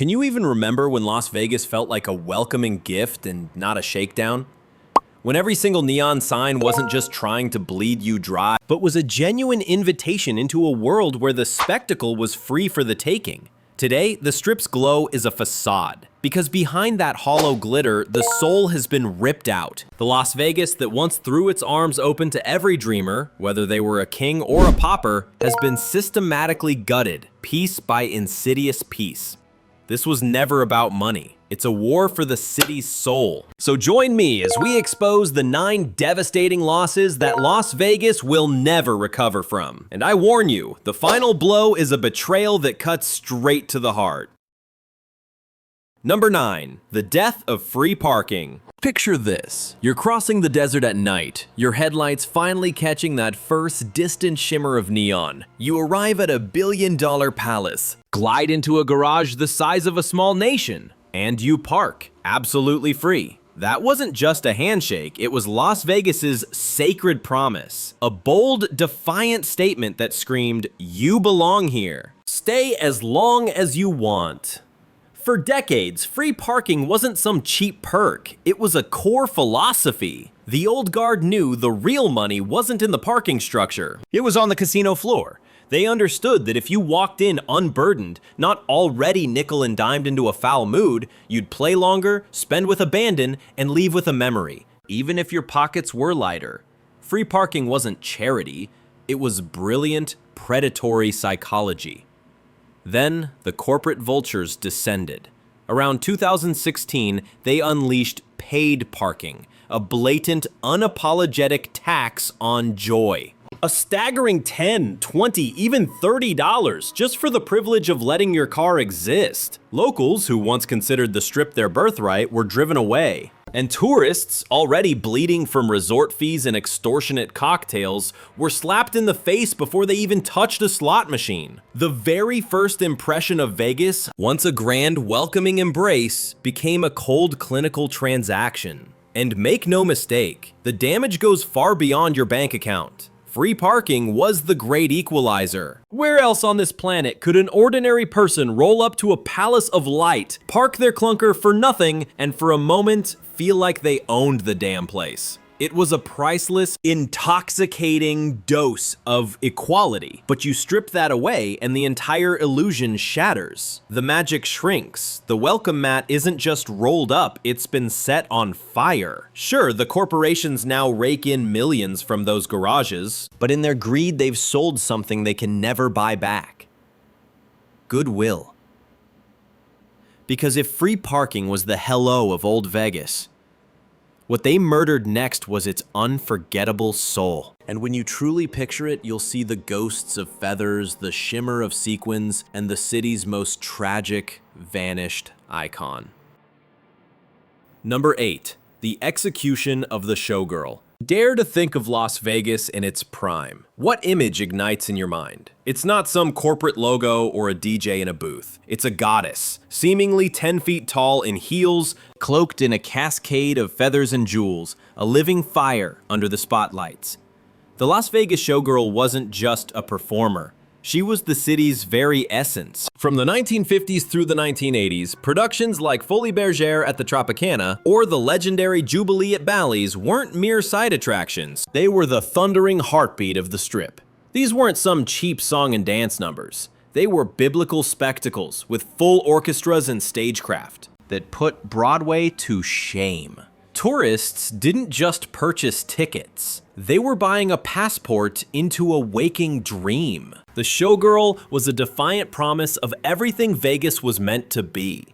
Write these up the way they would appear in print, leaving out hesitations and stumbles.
Can you even remember when Las Vegas felt like a welcoming gift and not a shakedown? When every single neon sign wasn't just trying to bleed you dry, but was a genuine invitation into a world where the spectacle was free for the taking. Today, the Strip's glow is a facade, because behind that hollow glitter, the soul has been ripped out. The Las Vegas that once threw its arms open to every dreamer, whether they were a king or a pauper, has been systematically gutted, piece by insidious piece. This was never about money. It's a war for the city's soul. So join me as we expose the 9 devastating losses that Las Vegas will never recover from. And I warn you, the final blow is a betrayal that cuts straight to the heart. Number 9, the death of free parking. Picture this. You're crossing the desert at night, your headlights finally catching that first distant shimmer of neon. You arrive at a billion-dollar palace, glide into a garage the size of a small nation, and you park, absolutely free. That wasn't just a handshake, it was Las Vegas's sacred promise. A bold, defiant statement that screamed, "You belong here. Stay as long as you want." For decades, free parking wasn't some cheap perk, it was a core philosophy. The old guard knew the real money wasn't in the parking structure, it was on the casino floor. They understood that if you walked in unburdened, not already nickel and dimed into a foul mood, you'd play longer, spend with abandon, and leave with a memory, even if your pockets were lighter. Free parking wasn't charity, it was brilliant, predatory psychology. Then, the corporate vultures descended. Around 2016, they unleashed paid parking, a blatant, unapologetic tax on joy. A staggering $10, $20, even $30 just for the privilege of letting your car exist. Locals, who once considered the Strip their birthright, were driven away. And tourists, already bleeding from resort fees and extortionate cocktails, were slapped in the face before they even touched a slot machine. The very first impression of Vegas, once a grand, welcoming embrace, became a cold, clinical transaction. And make no mistake, the damage goes far beyond your bank account. Free parking was the great equalizer. Where else on this planet could an ordinary person roll up to a palace of light, park their clunker for nothing, and for a moment feel like they owned the damn place? It was a priceless, intoxicating dose of equality. But you strip that away and the entire illusion shatters. The magic shrinks. The welcome mat isn't just rolled up, it's been set on fire. Sure, the corporations now rake in millions from those garages, but in their greed they've sold something they can never buy back. Goodwill. Because if free parking was the hello of old Vegas, what they murdered next was its unforgettable soul. And when you truly picture it, you'll see the ghosts of feathers, the shimmer of sequins, and the city's most tragic, vanished icon. Number 8, the execution of the showgirl. Dare to think of Las Vegas in its prime. What image ignites in your mind? It's not some corporate logo or a DJ in a booth. It's a goddess, seemingly 10 feet tall in heels, cloaked in a cascade of feathers and jewels, a living fire under the spotlights. The Las Vegas showgirl wasn't just a performer. She was the city's very essence. From the 1950s through the 1980s, productions like Folies Bergère at the Tropicana or the legendary Jubilee at Bally's weren't mere side attractions. They were the thundering heartbeat of the Strip. These weren't some cheap song and dance numbers. They were biblical spectacles with full orchestras and stagecraft that put Broadway to shame. Tourists didn't just purchase tickets. They were buying a passport into a waking dream. The showgirl was a defiant promise of everything Vegas was meant to be.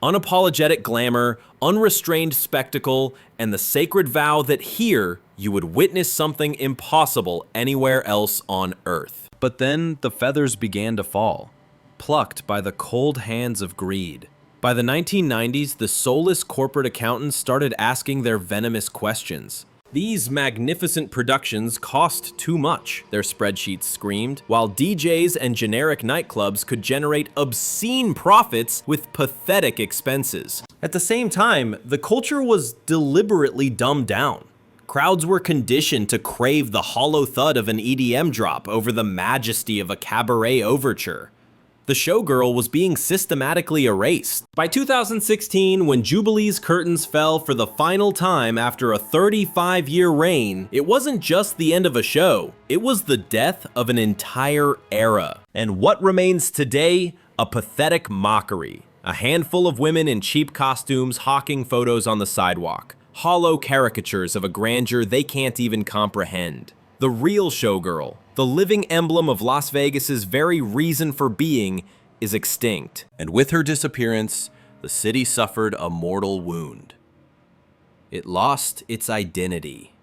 Unapologetic glamour, unrestrained spectacle, and the sacred vow that here you would witness something impossible anywhere else on Earth. But then the feathers began to fall, plucked by the cold hands of greed. By the 1990s, the soulless corporate accountants started asking their venomous questions. These magnificent productions cost too much, their spreadsheets screamed, while DJs and generic nightclubs could generate obscene profits with pathetic expenses. At the same time, the culture was deliberately dumbed down. Crowds were conditioned to crave the hollow thud of an EDM drop over the majesty of a cabaret overture. The showgirl was being systematically erased. By 2016, when Jubilee's curtains fell for the final time after a 35-year reign, it wasn't just the end of a show, it was the death of an entire era. And what remains today? A pathetic mockery. A handful of women in cheap costumes hawking photos on the sidewalk. Hollow caricatures of a grandeur they can't even comprehend. The real showgirl, the living emblem of Las Vegas's very reason for being, is extinct. And with her disappearance, the city suffered a mortal wound. It lost its identity.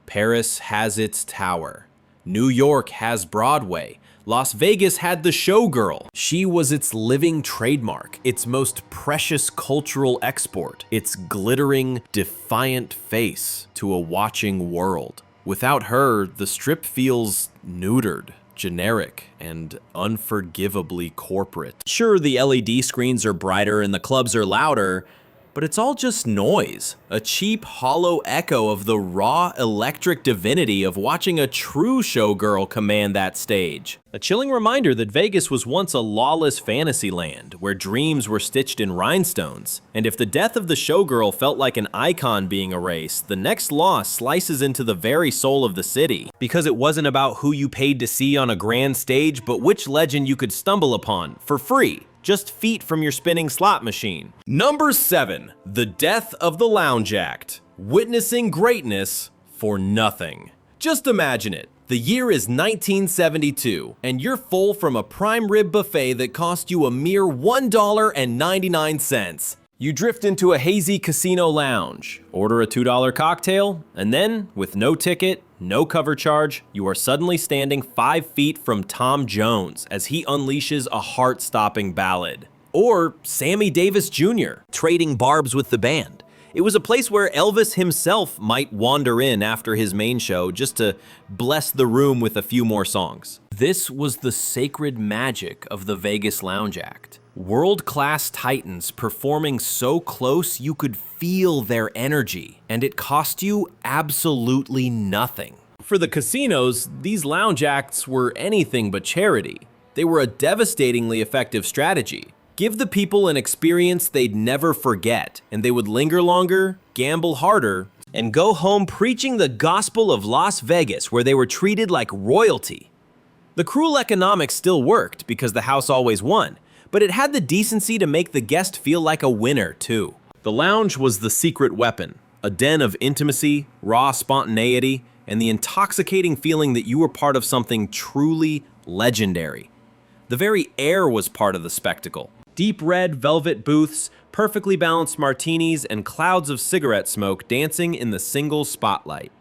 Paris has its tower. New York has Broadway. Las Vegas had the showgirl. She was its living trademark, its most precious cultural export, its glittering, defiant face to a watching world. Without her, the Strip feels neutered, generic, and unforgivably corporate. Sure, the LED screens are brighter and the clubs are louder, but it's all just noise, a cheap, hollow echo of the raw, electric divinity of watching a true showgirl command that stage. A chilling reminder that Vegas was once a lawless fantasy land, where dreams were stitched in rhinestones. And if the death of the showgirl felt like an icon being erased, the next loss slices into the very soul of the city. Because it wasn't about who you paid to see on a grand stage, but which legend you could stumble upon, for free. Just feet from your spinning slot machine. Number 7, the death of the Lounge Act. Witnessing greatness for nothing. Just imagine it. The year is 1972, and you're full from a prime rib buffet that cost you a mere $1.99. You drift into a hazy casino lounge, order a $2 cocktail, and then, with no ticket, no cover charge, you are suddenly standing 5 feet from Tom Jones as he unleashes a heart-stopping ballad. Or Sammy Davis Jr. trading barbs with the band. It was a place where Elvis himself might wander in after his main show just to bless the room with a few more songs. This was the sacred magic of the Vegas Lounge Act. World-class titans performing so close you could feel their energy, and it cost you absolutely nothing. For the casinos, these lounge acts were anything but charity. They were a devastatingly effective strategy. Give the people an experience they'd never forget, and they would linger longer, gamble harder, and go home preaching the gospel of Las Vegas, where they were treated like royalty. The cruel economics still worked because the house always won, but it had the decency to make the guest feel like a winner, too. The lounge was the secret weapon, a den of intimacy, raw spontaneity, and the intoxicating feeling that you were part of something truly legendary. The very air was part of the spectacle. Deep red velvet booths, perfectly balanced martinis, and clouds of cigarette smoke dancing in the single spotlight.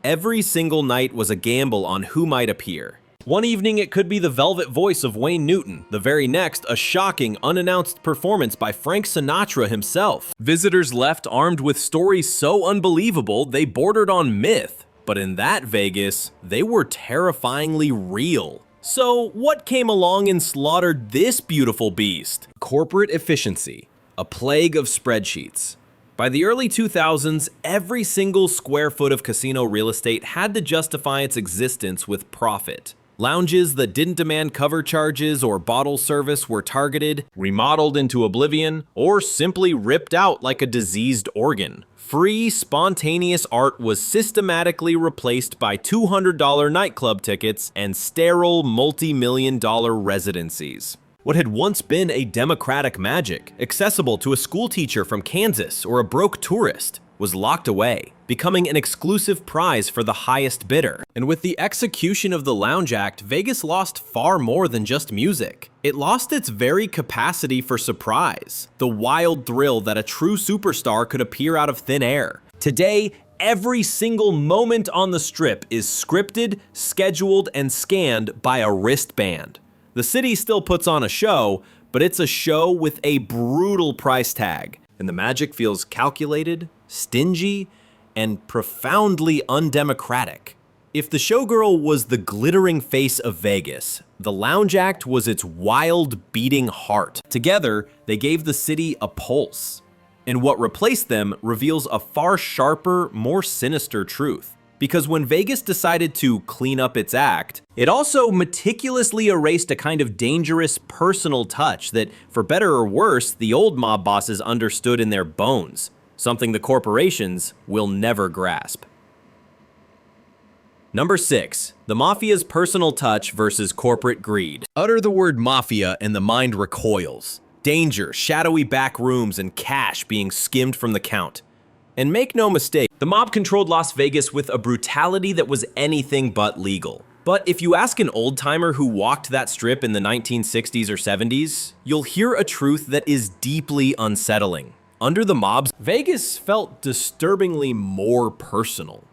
Every single night was a gamble on who might appear. One evening it could be the velvet voice of Wayne Newton, the very next a shocking, unannounced performance by Frank Sinatra himself. Visitors left armed with stories so unbelievable they bordered on myth, but in that Vegas, they were terrifyingly real. So what came along and slaughtered this beautiful beast? Corporate efficiency, a plague of spreadsheets. By the early 2000s, every single square foot of casino real estate had to justify its existence with profit. Lounges that didn't demand cover charges or bottle service were targeted, remodeled into oblivion, or simply ripped out like a diseased organ. Free, spontaneous art was systematically replaced by $200 nightclub tickets and sterile, multi-million-dollar residencies. What had once been a democratic magic, accessible to a schoolteacher from Kansas or a broke tourist, was locked away, becoming an exclusive prize for the highest bidder. And with the execution of the Lounge Act, Vegas lost far more than just music. It lost its very capacity for surprise, the wild thrill that a true superstar could appear out of thin air. Today, every single moment on the Strip is scripted, scheduled, and scanned by a wristband. The city still puts on a show, but it's a show with a brutal price tag, and the magic feels calculated, stingy, and profoundly undemocratic. If the showgirl was the glittering face of Vegas, the Lounge Act was its wild, beating heart. Together, they gave the city a pulse. And what replaced them reveals a far sharper, more sinister truth. Because when Vegas decided to clean up its act, it also meticulously erased a kind of dangerous personal touch that, for better or worse, the old mob bosses understood in their bones, something the corporations will never grasp. Number 6. The mafia's personal touch versus corporate greed. Utter the word mafia and the mind recoils. Danger, shadowy back rooms, and cash being skimmed from the count. And make no mistake, the mob controlled Las Vegas with a brutality that was anything but legal. But if you ask an old-timer who walked that strip in the 1960s or 70s, you'll hear a truth that is deeply unsettling. Under the mobs, Vegas felt disturbingly more personal.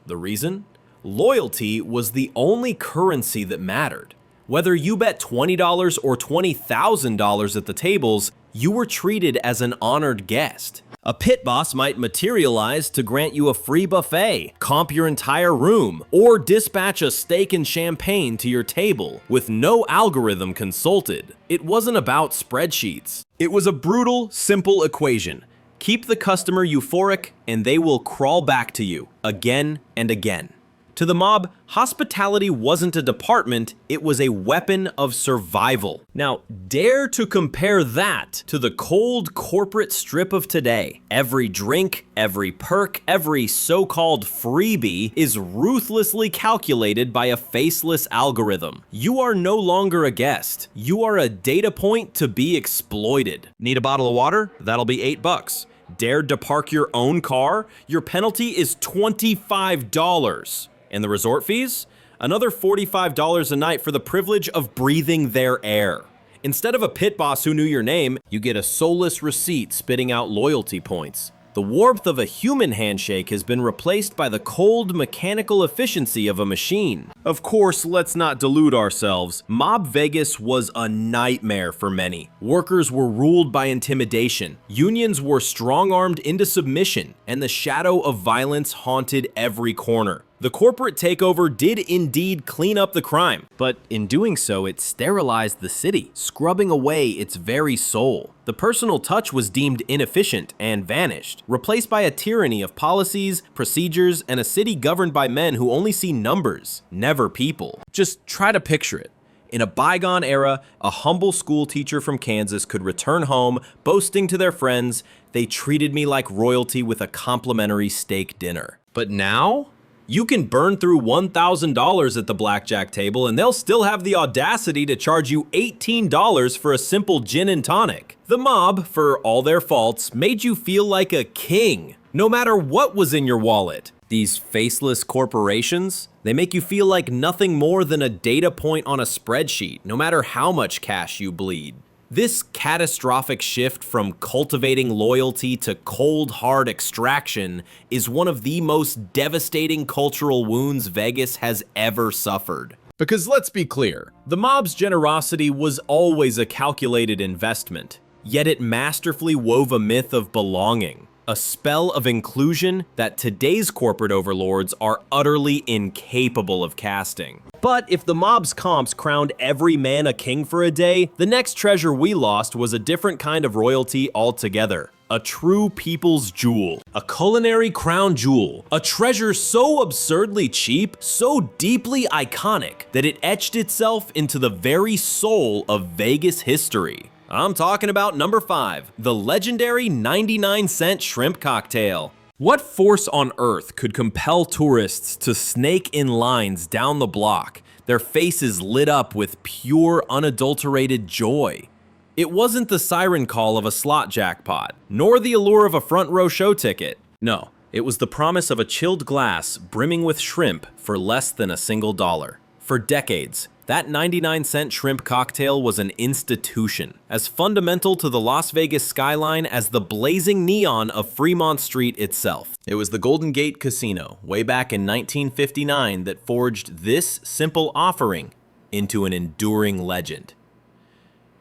The reason? Loyalty was the only currency that mattered. Whether you bet $20 or $20,000 at the tables, you were treated as an honored guest. A pit boss might materialize to grant you a free buffet, comp your entire room, or dispatch a steak and champagne to your table with no algorithm consulted. It wasn't about spreadsheets. It was a brutal, simple equation. Keep the customer euphoric and they will crawl back to you again and again. To the mob, hospitality wasn't a department, it was a weapon of survival. Now, dare to compare that to the cold corporate strip of today. Every drink, every perk, every so-called freebie is ruthlessly calculated by a faceless algorithm. You are no longer a guest. You are a data point to be exploited. Need a bottle of water? That'll be $8. Dared to park your own car? Your penalty is $25. And the resort fees? Another $45 a night for the privilege of breathing their air. Instead of a pit boss who knew your name, you get a soulless receipt spitting out loyalty points. The warmth of a human handshake has been replaced by the cold mechanical efficiency of a machine. Of course, let's not delude ourselves. Mob Vegas was a nightmare for many. Workers were ruled by intimidation. Unions were strong-armed into submission, and the shadow of violence haunted every corner. The corporate takeover did indeed clean up the crime, but in doing so, it sterilized the city, scrubbing away its very soul. The personal touch was deemed inefficient and vanished, replaced by a tyranny of policies, procedures, and a city governed by men who only see numbers, never people. Just try to picture it. In a bygone era, a humble school teacher from Kansas could return home, boasting to their friends, "They treated me like royalty with a complimentary steak dinner." But now? You can burn through $1,000 at the blackjack table and they'll still have the audacity to charge you $18 for a simple gin and tonic. The mob, for all their faults, made you feel like a king, no matter what was in your wallet. These faceless corporations, they make you feel like nothing more than a data point on a spreadsheet, no matter how much cash you bleed. This catastrophic shift from cultivating loyalty to cold, hard extraction is one of the most devastating cultural wounds Vegas has ever suffered. Because let's be clear, the mob's generosity was always a calculated investment, yet it masterfully wove a myth of belonging, a spell of inclusion that today's corporate overlords are utterly incapable of casting. But if the mob's comps crowned every man a king for a day, the next treasure we lost was a different kind of royalty altogether. A true people's jewel. A culinary crown jewel. A treasure so absurdly cheap, so deeply iconic, that it etched itself into the very soul of Vegas history. I'm talking about number 5, the legendary 99-cent shrimp cocktail. What force on earth could compel tourists to snake in lines down the block, their faces lit up with pure, unadulterated joy? It wasn't the siren call of a slot jackpot, nor the allure of a front row show ticket. No, it was the promise of a chilled glass brimming with shrimp for less than a single dollar. For decades, that 99-cent shrimp cocktail was an institution, as fundamental to the Las Vegas skyline as the blazing neon of Fremont Street itself. It was the Golden Gate Casino, way back in 1959, that forged this simple offering into an enduring legend.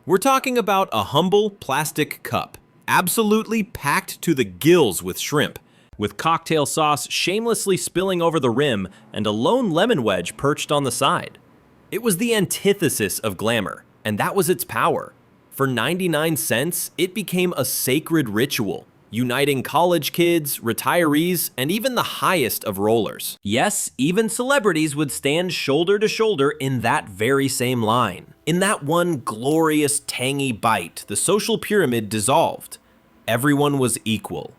We're talking about a humble plastic cup, absolutely packed to the gills with shrimp, with cocktail sauce shamelessly spilling over the rim and a lone lemon wedge perched on the side. It was the antithesis of glamour, and that was its power. For 99 cents, it became a sacred ritual. uniting college kids, retirees, and even the highest of rollers. Yes, even celebrities would stand shoulder to shoulder in that very same line. In that one glorious, tangy bite, the social pyramid dissolved. Everyone was equal.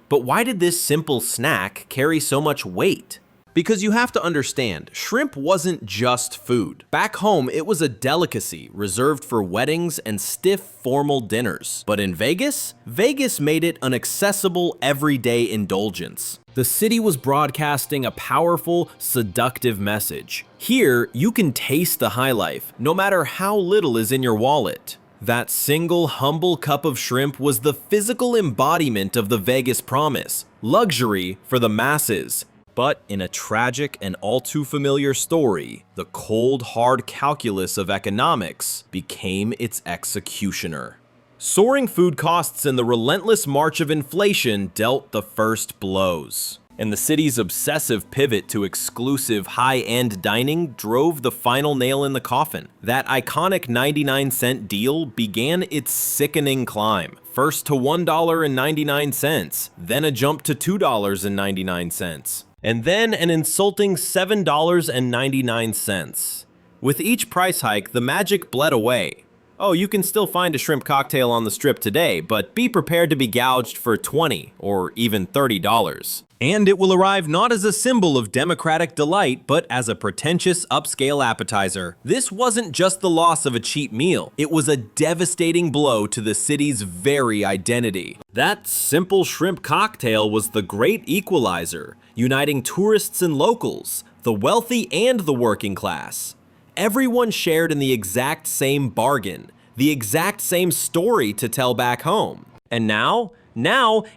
But why did this simple snack carry so much weight? Because you have to understand, shrimp wasn't just food. Back home, it was a delicacy reserved for weddings and stiff, formal dinners. But in Vegas, Vegas made it an accessible, everyday indulgence. The city was broadcasting a powerful, seductive message. Here, you can taste the high life, no matter how little is in your wallet. That single, humble cup of shrimp was the physical embodiment of the Vegas promise. Luxury for the masses. But in a tragic and all too familiar story, the cold, hard calculus of economics became its executioner. Soaring food costs and the relentless march of inflation dealt the first blows. And the city's obsessive pivot to exclusive high-end dining drove the final nail in the coffin. That iconic 99-cent deal began its sickening climb. First to $1.99, then a jump to $2.99. And then an insulting $7.99. With each price hike, the magic bled away. Oh, you can still find a shrimp cocktail on the strip today, but be prepared to be gouged for $20 or even $30. And it will arrive not as a symbol of democratic delight, but as a pretentious upscale appetizer. This wasn't just the loss of a cheap meal. It was a devastating blow to the city's very identity. That simple shrimp cocktail was the great equalizer, uniting tourists and locals, the wealthy and the working class. Everyone shared in the exact same bargain, the exact same story to tell back home. And now,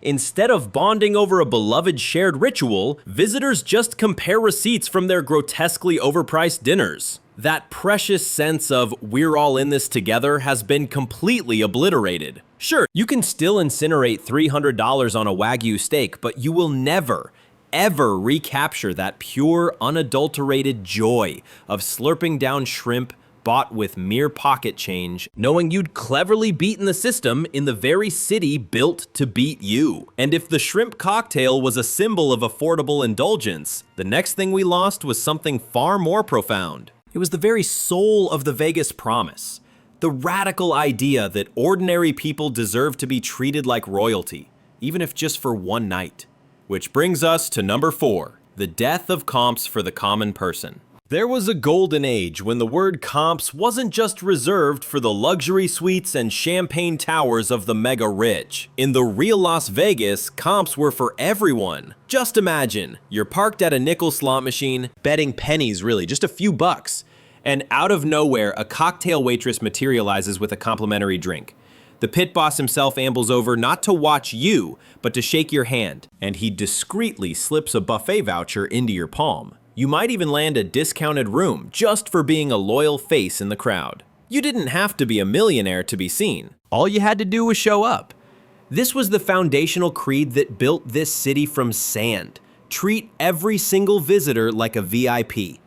instead of bonding over a beloved shared ritual, visitors just compare receipts from their grotesquely overpriced dinners. That precious sense of "we're all in this together" has been completely obliterated. Sure, you can still incinerate $300 on a Wagyu steak, but you will never, ever recapture that pure, unadulterated joy of slurping down shrimp bought with mere pocket change, knowing you'd cleverly beaten the system in the very city built to beat you. And if the shrimp cocktail was a symbol of affordable indulgence, the next thing we lost was something far more profound. It was the very soul of the Vegas promise. The radical idea that ordinary people deserve to be treated like royalty, even if just for one night. Which brings us to number 4, the death of comps for the common person. There was a golden age when the word comps wasn't just reserved for the luxury suites and champagne towers of the mega rich. In the real Las Vegas, comps were for everyone. Just imagine, you're parked at a nickel slot machine, betting pennies really, just a few bucks, and out of nowhere, a cocktail waitress materializes with a complimentary drink. The pit boss himself ambles over not to watch you, but to shake your hand, and he discreetly slips a buffet voucher into your palm. You might even land a discounted room just for being a loyal face in the crowd. You didn't have to be a millionaire to be seen. All you had to do was show up. This was the foundational creed that built this city from sand. Treat every single visitor like a VIP.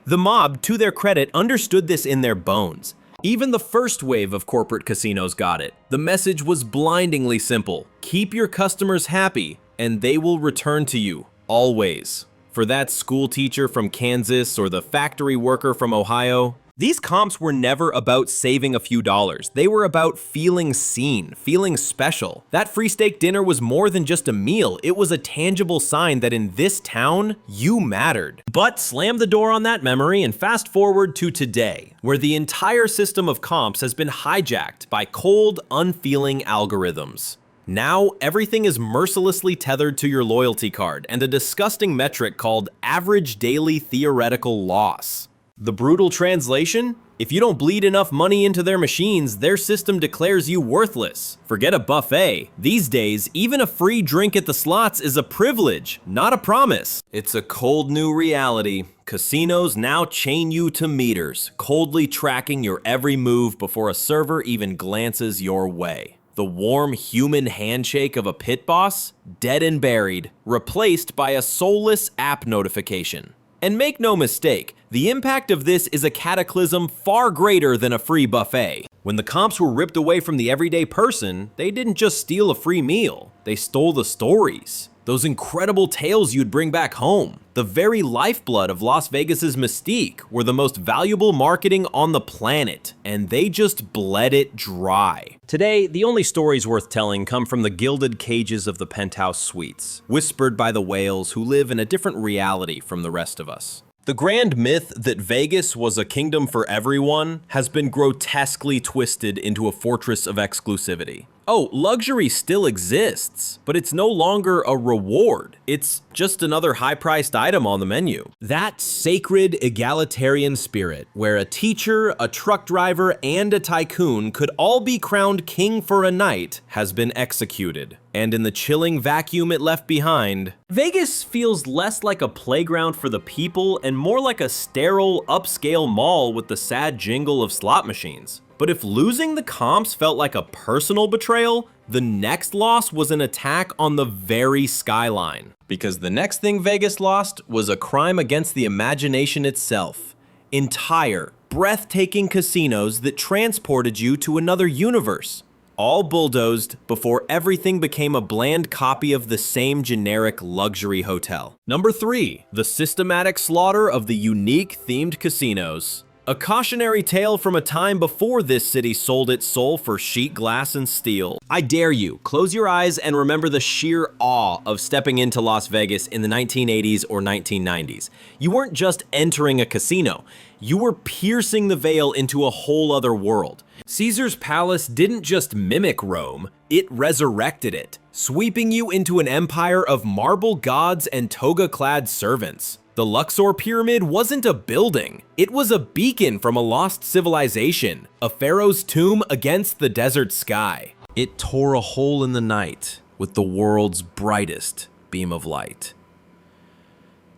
The mob, to their credit, understood this in their bones. Even the first wave of corporate casinos got it. The message was blindingly simple. Keep your customers happy, and they will return to you, always. For that school teacher from Kansas or the factory worker from Ohio, these comps were never about saving a few dollars. They were about feeling seen, feeling special. That free steak dinner was more than just a meal. It was a tangible sign that in this town, you mattered. But slam the door on that memory and fast forward to today, where the entire system of comps has been hijacked by cold, unfeeling algorithms. Now, everything is mercilessly tethered to your loyalty card and a disgusting metric called average daily theoretical loss. The brutal translation? If you don't bleed enough money into their machines, their system declares you worthless. Forget a buffet. These days, even a free drink at the slots is a privilege, not a promise. It's a cold new reality. Casinos now chain you to meters, coldly tracking your every move before a server even glances your way. The warm human handshake of a pit boss, dead and buried, replaced by a soulless app notification. And make no mistake, the impact of this is a cataclysm far greater than a free buffet. When the comps were ripped away from the everyday person, they didn't just steal a free meal, they stole the stories. Those incredible tales you'd bring back home. The very lifeblood of Las Vegas's mystique were the most valuable marketing on the planet, and they just bled it dry. Today, the only stories worth telling come from the gilded cages of the penthouse suites, whispered by the whales who live in a different reality from the rest of us. The grand myth that Vegas was a kingdom for everyone has been grotesquely twisted into a fortress of exclusivity. Oh, luxury still exists, but it's no longer a reward. It's just another high-priced item on the menu. That sacred egalitarian spirit, where a teacher, a truck driver, and a tycoon could all be crowned king for a night, has been executed. And in the chilling vacuum it left behind, Vegas feels less like a playground for the people and more like a sterile, upscale mall with the sad jingle of slot machines. But if losing the comps felt like a personal betrayal, the next loss was an attack on the very skyline. Because the next thing Vegas lost was a crime against the imagination itself. Entire, breathtaking casinos that transported you to another universe. All bulldozed before everything became a bland copy of the same generic luxury hotel. Number 3, the systematic slaughter of the unique themed casinos. A cautionary tale from a time before this city sold its soul for sheet glass and steel. I dare you, close your eyes and remember the sheer awe of stepping into Las Vegas in the 1980s or 1990s. You weren't just entering a casino, you were piercing the veil into a whole other world. Caesar's Palace didn't just mimic Rome, it resurrected it, sweeping you into an empire of marble gods and toga-clad servants. The Luxor Pyramid wasn't a building, it was a beacon from a lost civilization, a pharaoh's tomb against the desert sky. It tore a hole in the night with the world's brightest beam of light.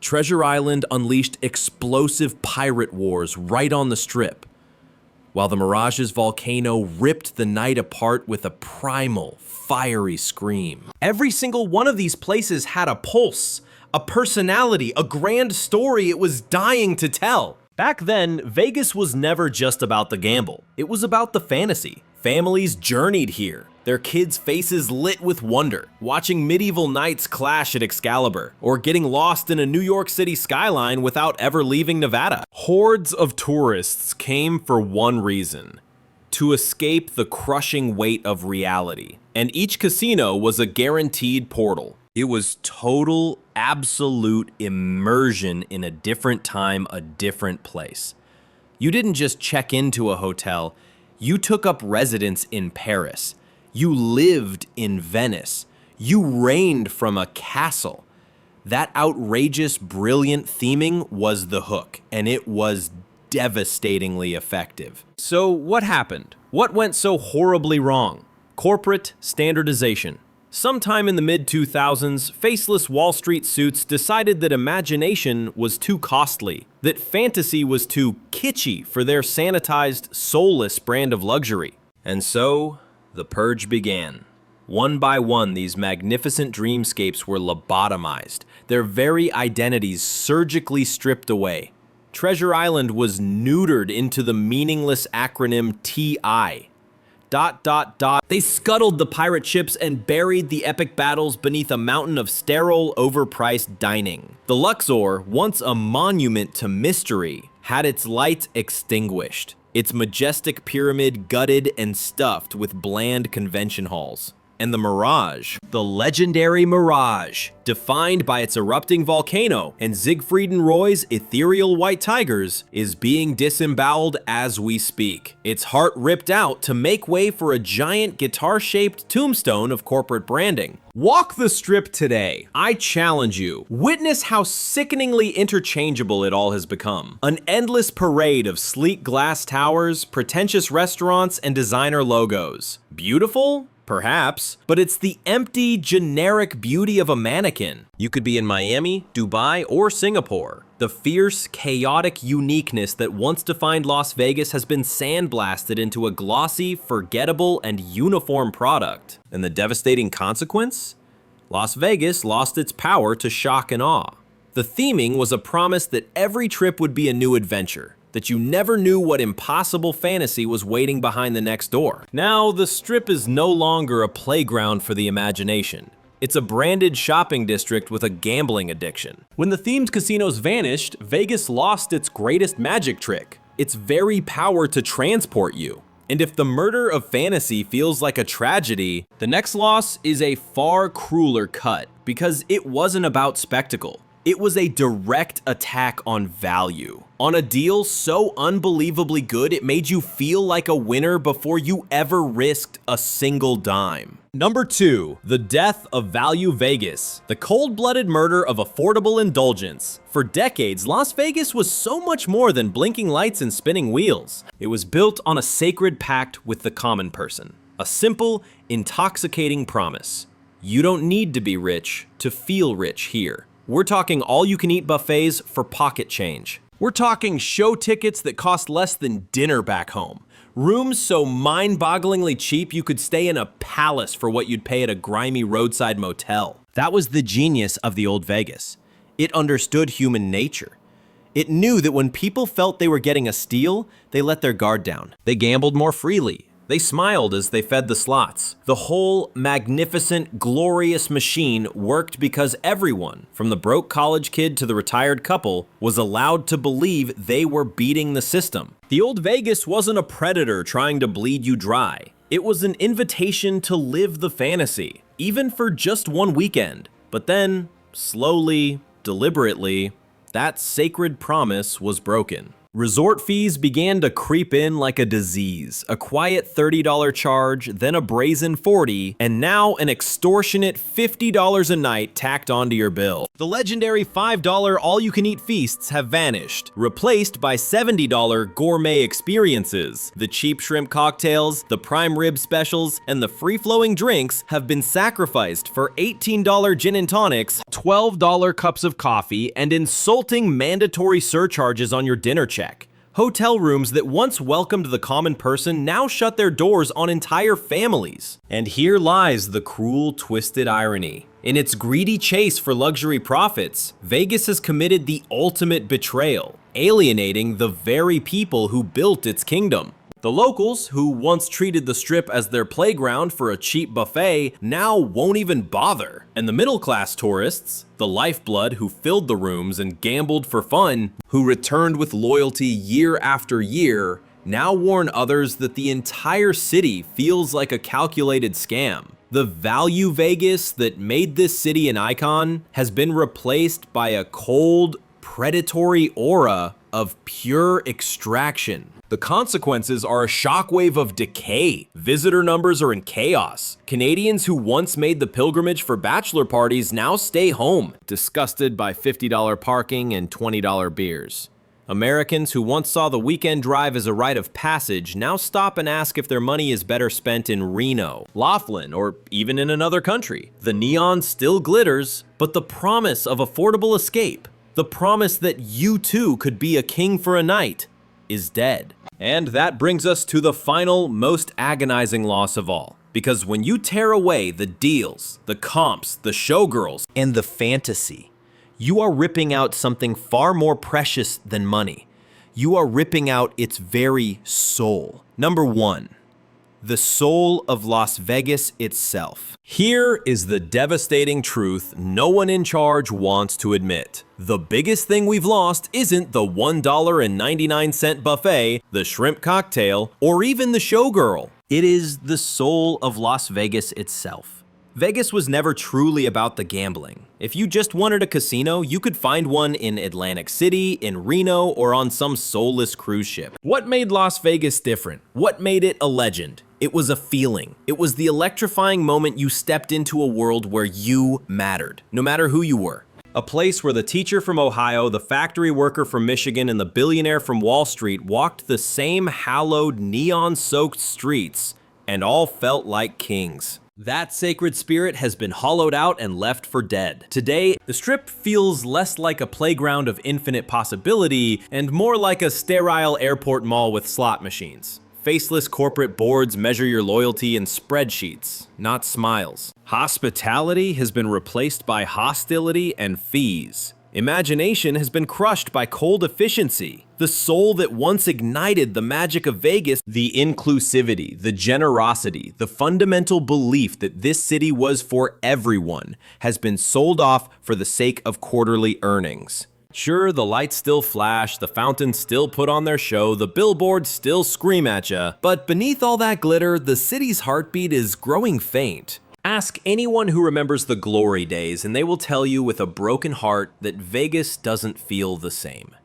Treasure Island unleashed explosive pirate wars right on the Strip, while the Mirage's volcano ripped the night apart with a primal, fiery scream. Every single one of these places had a pulse, a personality, a grand story it was dying to tell. Back then, Vegas was never just about the gamble. It was about the fantasy. Families journeyed here, their kids' faces lit with wonder, watching medieval knights clash at Excalibur, or getting lost in a New York City skyline without ever leaving Nevada. Hordes of tourists came for one reason: to escape the crushing weight of reality. And each casino was a guaranteed portal. It was total, absolute immersion in a different time, a different place. You didn't just check into a hotel, you took up residence in Paris. You lived in Venice. You reigned from a castle. That outrageous, brilliant theming was the hook, and it was devastatingly effective. So what happened? What went so horribly wrong? Corporate standardization. Sometime in the mid-2000s, faceless Wall Street suits decided that imagination was too costly, that fantasy was too kitschy for their sanitized, soulless brand of luxury. And so, the purge began. One by one, these magnificent dreamscapes were lobotomized, their very identities surgically stripped away. Treasure Island was neutered into the meaningless acronym TI. ... They scuttled the pirate ships and buried the epic battles beneath a mountain of sterile, overpriced dining. The Luxor, once a monument to mystery, had its lights extinguished, its majestic pyramid gutted and stuffed with bland convention halls. And the Mirage, the legendary Mirage, defined by its erupting volcano and Siegfried and Roy's ethereal white tigers, is being disemboweled as we speak. Its heart ripped out to make way for a giant guitar-shaped tombstone of corporate branding. Walk the Strip today. I challenge you. Witness how sickeningly interchangeable it all has become. An endless parade of sleek glass towers, pretentious restaurants, and designer logos. Beautiful? Perhaps, but it's the empty, generic beauty of a mannequin. You could be in Miami, Dubai, or Singapore. The fierce, chaotic uniqueness that once defined Las Vegas has been sandblasted into a glossy, forgettable, and uniform product. And the devastating consequence? Las Vegas lost its power to shock and awe. The theming was a promise that every trip would be a new adventure, that you never knew what impossible fantasy was waiting behind the next door. Now, the Strip is no longer a playground for the imagination. It's a branded shopping district with a gambling addiction. When the themed casinos vanished, Vegas lost its greatest magic trick, its very power to transport you. And if the murder of fantasy feels like a tragedy, the next loss is a far crueler cut, because it wasn't about spectacle. It was a direct attack on value. On a deal so unbelievably good, it made you feel like a winner before you ever risked a single dime. Number 2, the death of Value Vegas, the cold-blooded murder of affordable indulgence. For decades, Las Vegas was so much more than blinking lights and spinning wheels. It was built on a sacred pact with the common person, a simple, intoxicating promise. You don't need to be rich to feel rich here. We're talking all-you-can-eat buffets for pocket change. We're talking show tickets that cost less than dinner back home. Rooms so mind-bogglingly cheap you could stay in a palace for what you'd pay at a grimy roadside motel. That was the genius of the old Vegas. It understood human nature. It knew that when people felt they were getting a steal, they let their guard down. They gambled more freely. They smiled as they fed the slots. The whole magnificent, glorious machine worked because everyone, from the broke college kid to the retired couple, was allowed to believe they were beating the system. The old Vegas wasn't a predator trying to bleed you dry. It was an invitation to live the fantasy, even for just one weekend. But then, slowly, deliberately, that sacred promise was broken. Resort fees began to creep in like a disease, a quiet $30 charge, then a brazen $40, and now an extortionate $50 a night tacked onto your bill. The legendary $5 all-you-can-eat feasts have vanished, replaced by $70 gourmet experiences. The cheap shrimp cocktails, the prime rib specials, and the free-flowing drinks have been sacrificed for $18 gin and tonics, $12 cups of coffee, and insulting mandatory surcharges on your dinner check. Hotel rooms that once welcomed the common person now shut their doors on entire families. And here lies the cruel, twisted irony. In its greedy chase for luxury profits, Vegas has committed the ultimate betrayal, alienating the very people who built its kingdom. The locals, who once treated the Strip as their playground for a cheap buffet, now won't even bother. And the middle-class tourists, the lifeblood who filled the rooms and gambled for fun, who returned with loyalty year after year, now warn others that the entire city feels like a calculated scam. The Value Vegas that made this city an icon has been replaced by a cold, predatory aura of pure extraction. The consequences are a shockwave of decay. Visitor numbers are in chaos. Canadians who once made the pilgrimage for bachelor parties now stay home, disgusted by $50 parking and $20 beers. Americans who once saw the weekend drive as a rite of passage now stop and ask if their money is better spent in Reno, Laughlin, or even in another country. The neon still glitters, but the promise of affordable escape, the promise that you too could be a king for a night, is dead. And that brings us to the final, most agonizing loss of all. Because when you tear away the deals, the comps, the showgirls, and the fantasy, you are ripping out something far more precious than money. You are ripping out its very soul. Number 1. The soul of Las Vegas itself. Here is the devastating truth no one in charge wants to admit. The biggest thing we've lost isn't the $1.99 buffet, the shrimp cocktail, or even the showgirl. It is the soul of Las Vegas itself. Vegas was never truly about the gambling. If you just wanted a casino, you could find one in Atlantic City, in Reno, or on some soulless cruise ship. What made Las Vegas different? What made it a legend? It was a feeling. It was the electrifying moment you stepped into a world where you mattered, no matter who you were. A place where the teacher from Ohio, the factory worker from Michigan, and the billionaire from Wall Street walked the same hallowed, neon-soaked streets and all felt like kings. That sacred spirit has been hollowed out and left for dead. Today, the Strip feels less like a playground of infinite possibility and more like a sterile airport mall with slot machines. Faceless corporate boards measure your loyalty in spreadsheets, not smiles. Hospitality has been replaced by hostility and fees. Imagination has been crushed by cold efficiency. The soul that once ignited the magic of Vegas, the inclusivity, the generosity, the fundamental belief that this city was for everyone, has been sold off for the sake of quarterly earnings. Sure, the lights still flash, the fountains still put on their show, the billboards still scream at ya, but beneath all that glitter, the city's heartbeat is growing faint. Ask anyone who remembers the glory days, and they will tell you with a broken heart that Vegas doesn't feel the same.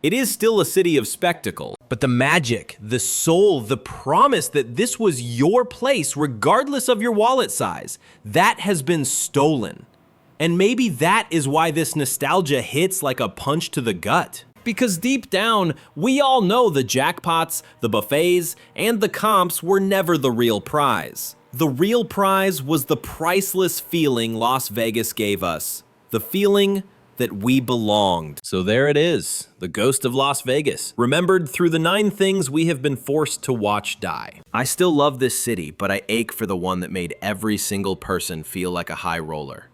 It is still a city of spectacle, but the magic, the soul, the promise that this was your place regardless of your wallet size, that has been stolen. And maybe that is why this nostalgia hits like a punch to the gut. Because deep down, we all know the jackpots, the buffets, and the comps were never the real prize. The real prize was the priceless feeling Las Vegas gave us. The feeling that we belonged. So there it is, the ghost of Las Vegas, remembered through the 9 things we have been forced to watch die. I still love this city, but I ache for the one that made every single person feel like a high roller.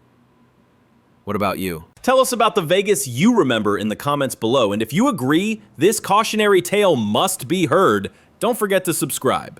What about you? Tell us about the Vegas you remember in the comments below, and if you agree this cautionary tale must be heard, don't forget to subscribe.